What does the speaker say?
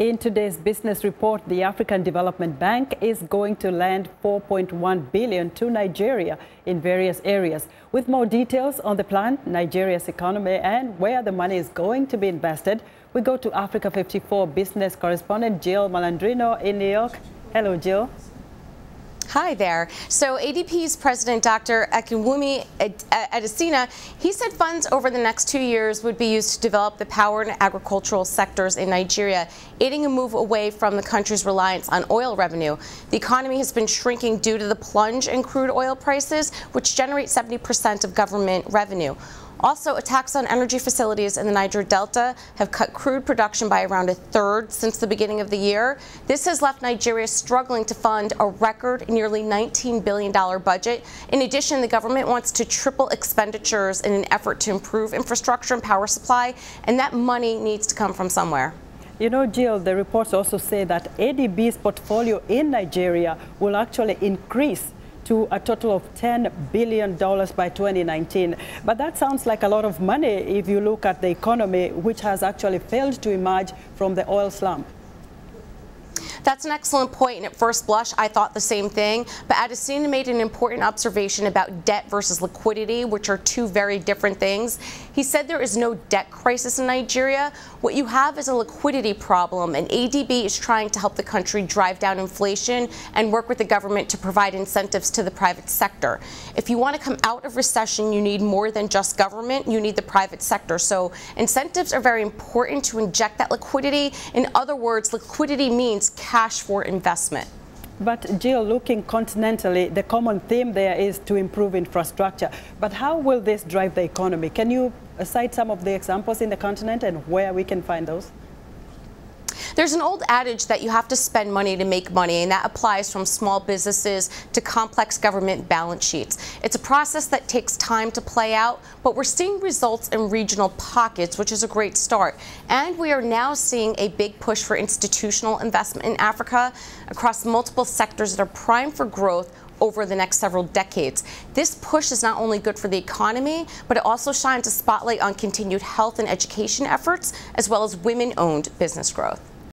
In today's business report, the African Development Bank is going to lend $4.1 billion to Nigeria in various areas. With more details on the plan, Nigeria's economy, and where the money is going to be invested, we go to Africa 54 business correspondent Jill Malandrino in New York. Hello, Jill. Hi there. So ADP's president, Dr. Akinwumi Adesina, he said funds over the next 2 years would be used to develop the power and agricultural sectors in Nigeria, aiding a move away from the country's reliance on oil revenue. The economy has been shrinking due to the plunge in crude oil prices, which generate 70% of government revenue. Also, attacks on energy facilities in the Niger Delta have cut crude production by around a third since the beginning of the year. This has left Nigeria struggling to fund a record nearly $19 billion budget. In addition, the government wants to triple expenditures in an effort to improve infrastructure and power supply, and that money needs to come from somewhere. You know, Jill, the reports also say that ADB's portfolio in Nigeria will actually increase to a total of $10 billion by 2019. But that sounds like a lot of money if you look at the economy, which has actually failed to emerge from the oil slump. That's an excellent point, and at first blush, I thought the same thing. But Adesina made an important observation about debt versus liquidity, which are two very different things. He said there is no debt crisis in Nigeria. What you have is a liquidity problem, and ADB is trying to help the country drive down inflation and work with the government to provide incentives to the private sector. If you want to come out of recession, you need more than just government. You need the private sector. So incentives are very important to inject that liquidity. In other words, liquidity means cash for investment. But Jill, looking continentally, the common theme there is to improve infrastructure. But how will this drive the economy? Can you cite some of the examples in the continent and where we can find those? There's an old adage that you have to spend money to make money, and that applies from small businesses to complex government balance sheets. It's a process that takes time to play out, but we're seeing results in regional pockets, which is a great start. And we are now seeing a big push for institutional investment in Africa across multiple sectors that are primed for growth over the next several decades. This push is not only good for the economy, but it also shines a spotlight on continued health and education efforts, as well as women-owned business growth.